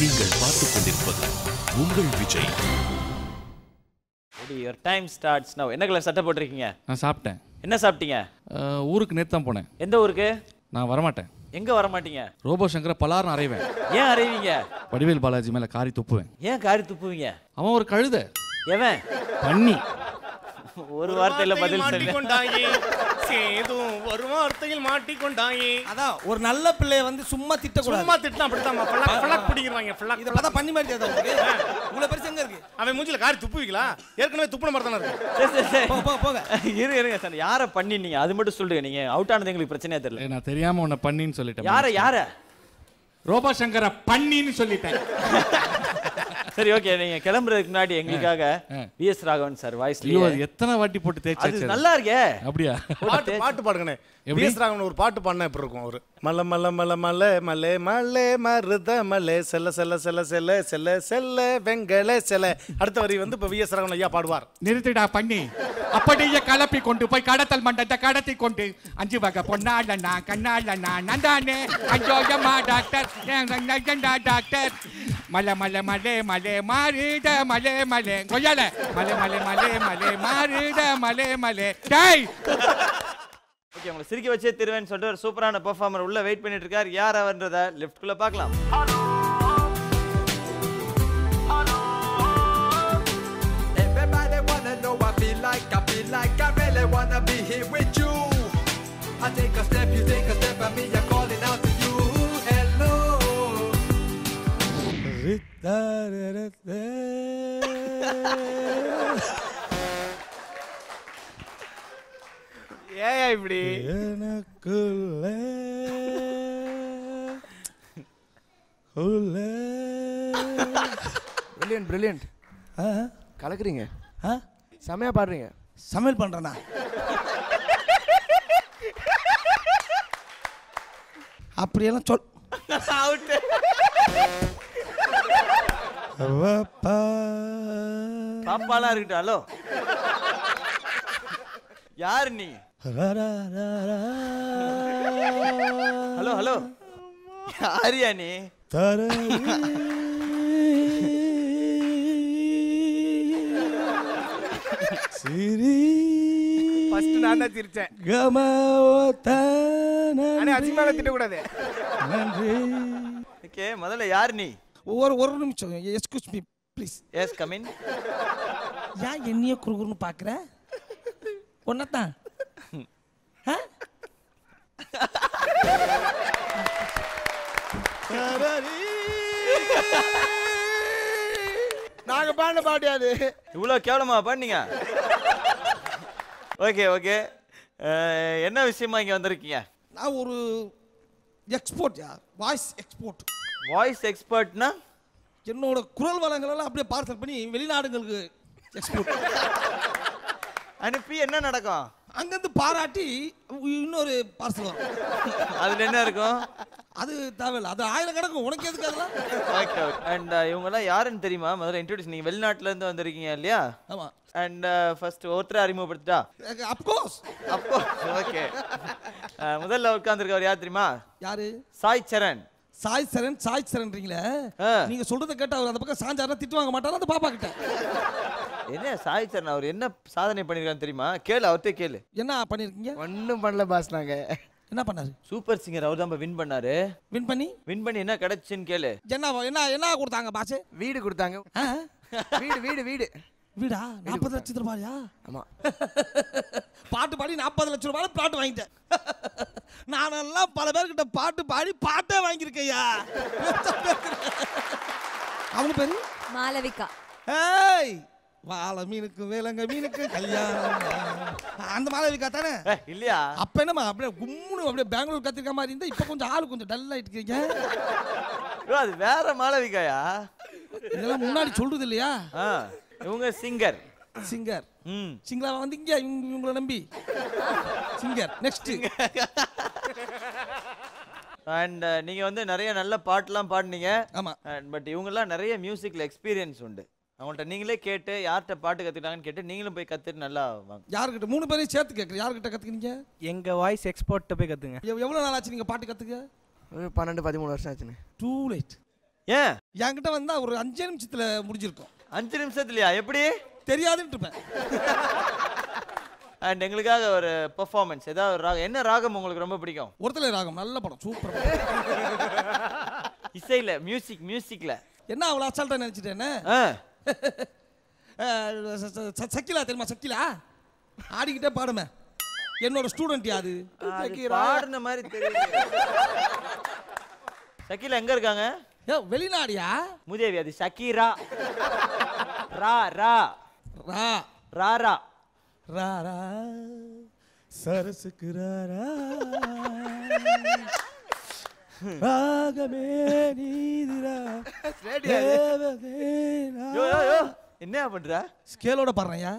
நீங்கள் பார்த்துக் கொண்டிருப்பது உங்கள் Vijay. Your time starts now. என்ன கலர் சட்டை போட்டிருக்கீங்க? நான் சாப்பிட்டேன். என்ன சாப்பிட்டீங்க? ஊருக்கு நேத்து தான் போனேன். எந்த ஊருக்கு? நான் வரமாட்டேன். எங்க வர மாட்டீங்க? ரோபோ சங்கரை பலார்னு அறைவேன். ஏன் அறைவீங்க? வடிவேல் பாலாஜி மேல காரி துப்புவேன். ஏன் காரி துப்புவீங்க? அவன் ஒரு கழுத. எவன்? பண்ணி. ஒரு வார்த்தையில பதில் மாட்டிக்கொண்டாயே சேது ஒரு வார்த்தையில் மாட்டிக்கொண்டாயே. அதான் ஒரு நல்ல பிள்ளைய வந்து சும்மா திட்டக்கூடாது. சும்மா திட்டினா அப்படித்தான் ஃப்ளக் ஃப்ளக் பிடிக்கிறாங்க. ஃப்ளக் இத பார்த்தா பண்ணி மாதிரி தெரியுது உங்களுக்கு. உங்களை பெருசு எங்க இருக்கு? அவன் மூஞ்சில காரி துப்புவீங்களா? ஏற்கனவே துப்புன மாதிரி தான இருக்கு. போங்க. இருங்க சார், யாரை பண்ணினீங்க அது மட்டும் சொல்லுங்க. நீங்க அவுட் ஆனது எங்களுக்கு பிரச்சனையா தெரியல. நான் தெரியாம உன்னை பண்ணின்னு சொல்லிட்டேன். யார? ரோபோ சங்கரை பண்ணின்னு சொல்லிட்டேன். சரி, ஓகே. நீங்க கிளம்புறதுக்கு முன்னாடி எங்களுக்காக விஎஸ் ராகவன் சார் வாய்ஸ்ல எத்தனை வாட்டி போட்டு தேய்ச்சாச்சு. நல்லா இருக்கே. அப்படியா? பாட்டு பாடுங்கனே. விஎஸ் ராகவன் ஒரு பாட்டு பாடுனா எப்படி இருக்கும்? ஒரு மல்ல மல்ல மல்ல மல்ல மல்லே மல்லே மருத மல்லே செல்ல செல்ல செல்ல செல்ல செல்ல செல்ல வெங்கல செல்ல. அடுத்த வரி வந்து இப்ப விஎஸ் ராகவன் ஐயா பாடுவார். நிறுத்திடா பண்ணி. அப்படியே கலப்பி கொண்டு போய் கடத்தல் மண்டத்தை கடத்தி கொண்டு 5 வகை பொன்னாளனா கண்ணாளனா நந்தானே அஞ்சோயமா டாக்டர் டாக்டர் மலை மலை மலை மலை மாறுட மலை மலை கொய்யால மலை மலை மலை மலை மாறுட மலை மலை டேய். ஓகே, உங்களை சிரிக்க வச்சே திருவேன்னு சொல்லிட்டு ஒரு சூப்பரான பெர்ஃபார்மர் உள்ள வெயிட் பண்ணிட்டு இருக்காரு. யார் அவர்ன்றத லெஃப்ட்குள்ள பார்க்கலாம். Everybody wanna know I feel like I really wanna be here with you. I take a step, you take a step, and me I'm calling out to you. Hello. ஏயா இப்படி எனக்குள்ளே brilliant கலக்குறீங்க. செமையா பாடுறீங்க. சமையல் பண்றேனா? அப்படியெல்லாம் சொல். பாப்பாலாம் இருக்கட்டும். ஹலோ, யார் நீ? ஹலோ ஹலோ, யாரியா நீ? ஃபர்ஸ்ட் நான் தான் சிரிச்சேன். அசிங்கமா திட்டக்கூடாது. ஓகே, முதல்ல யார் நீ? ஒரு நிமிஷம். Excuse me please. Yes, come in. ஏன் என்னையே குறுகுறுன்னு பார்க்குற? ஒன்னதான் நாங்க பாடின பாடியாது. இவ்வளவு கேவலமா பண்ணீங்க? ஓகே ஓகே, என்ன விஷயமா இங்க வந்திருக்கீங்க? நான் ஒரு எக்ஸ்போர்ட் வாய்ஸ் எக்ஸ்போர்ட். வாய்ஸ் எக்ஸ்பர்ட்னா என்னோட குரல் வளங்கள் எல்லாம் அப்படியே பார்சல் பண்ணி வெளிநாடுகளுக்கு எக்ஸ்போர்ட் அனுப்பி என்ன நடக்கும்? அங்கிருந்து பாராட்டி இன்னொரு பார்சல் வரும். அதுல என்ன இருக்கும்? அது தேவையில்ல, அது 1000 கிடக்கும். உனக்கு எதுக்கு அதெல்லாம்? Okay okay. அண்ட் இவங்கெல்லாம் யாருன்னு தெரியுமா? முதல்ல இன்ட்ரோடியூஸ். நீங்க வெளிநாட்டுல இருந்து வந்திருக்கீங்க இல்லையா? ஆமா. அண்ட் ஃபர்ஸ்ட் ஒருத்தர் அறிமுகப்படுத்திட்டா? அப்கோர்ஸ். ஓகே. முதல்ல உட்கார்ந்திருக்கவர் யார் தெரியுமா? யாரு? சாய் சரண். சாய் சரண்ன்றீங்களே, நீங்க சொல்றத கேட்டா அவர் அந்த பக்கம் சாஞ்சாரா திட்டு வாங்க மாட்டாரா அந்த பாப்பா கிட்ட? என்ன சாய் சரண் அவர் என்ன சாதனை பண்ணிருக்கான்னு தெரியுமா? கேளு, அவர்கிட்ட கேளு. என்ன பண்ணிருக்கீங்க? ஒன்றும் பண்ணல பாஸ். நாங்க என்ன பண்ணாரு? சூப்பர் சிங்கர் அவர் தான் வின் பண்ணாரு. வின் பண்ணி என்ன கிடைச்சுன்னு கேளு. என்ன கொடுத்தாங்க பாஸ்? வீடு கொடுத்தாங்க. வீடு வீடா? 40 லட்சம் ரூபாயா? ஆமா. பாட்டு பாடி 40 லட்சம் ரூபாய் பாட்டு வாங்கிட்டேன். நானெல்லாம் பல பேர்கிட்ட பாட்டு பாடி பாட்டே வாங்கியிருக்கையா. அவங்க பேரு மாளவிகா. ஏய், வாழை மீனுக்கு வேலங்க மீனுக்கு கல்யாணம். அந்த மாளவிகா தானே? இல்லையா? அப்ப என்னமா அப்படியே கும்முன்னு அப்படியே பெங்களூர் கத்திருக்க மாதிரி இருந்தா இப்ப கொஞ்சம் ஆளு கொஞ்சம் டல் ஆயிட்டு இருக்கீங்க. அது வேற மாளவிகாயா? இதெல்லாம் முன்னாடி சொல்றது இல்லையா? இவங்க சிங்கர். சிங்களா வந்தீங்க இவங்களை நம்பி. Singer next. அண்ட் நீங்க வந்து நிறைய நல்ல பாட்டுலாம் பாடுனீங்க. ஆமா. பட் இவங்கெல்லாம் நிறைய மியூசிக்ல எக்ஸ்பீரியன்ஸ் உண்டு. அவங்கள்ட்ட நீங்களே கேட்டு யார்கிட்ட பாட்டு கத்துக்கிட்டாங்கன்னு கேட்டு நீங்களும் போய் கத்துட்டு நல்லா வாங்க. யார்கிட்ட? 3 பேரையும் சேர்த்து கேட்குறேன். யார்கிட்ட கத்துக்கினீங்க? எங்க வாய்ஸ் எக்ஸ்போர்ட்ட போய் கத்துங்க. எவ்வளவு நாள் ஆச்சு நீங்க பாட்டு கத்துக்க? 12-13 வருஷம் ஆச்சுன்னு. Too late. ஏன் என்கிட்ட வந்தா ஒரு 5 நிமிஷத்துல முடிஞ்சிருக்கும். 5 நிமிஷத்துலயா? எப்படி தெரியாதுன்னு இருப்பேன். அண்ட் எங்களுக்காக ஒரு பெர்ஃபார்மன்ஸ், ஏதாவது ஒரு ராகம். என்ன ராகம் உங்களுக்கு ரொம்ப பிடிக்கும்? ஒருத்தலை ராகம் நல்ல படம், சூப்பர். இசையில, மியூசிக்ல என்ன அவ்வளோ அசால்ட்டா நினைச்சிட்டேன்னு? சக்கிலா தெரியுமா? சக்கிலா ஆடிக்கிட்டே பாடுமே, என்னோட ஸ்டூடெண்ட் யாது பாடுன மாதிரி தெரியும். ஷக்கீலா எங்க இருக்காங்க? வெளிநாடியா? முதேவி, அது ஷக்கீரா. ரா ரா ரா ரா ரா ரா ரா சரசுக்கு ரா ராகமே நீதிரா. என்ன பண்ற? ஸ்கேலோட பாடுறேன்யா.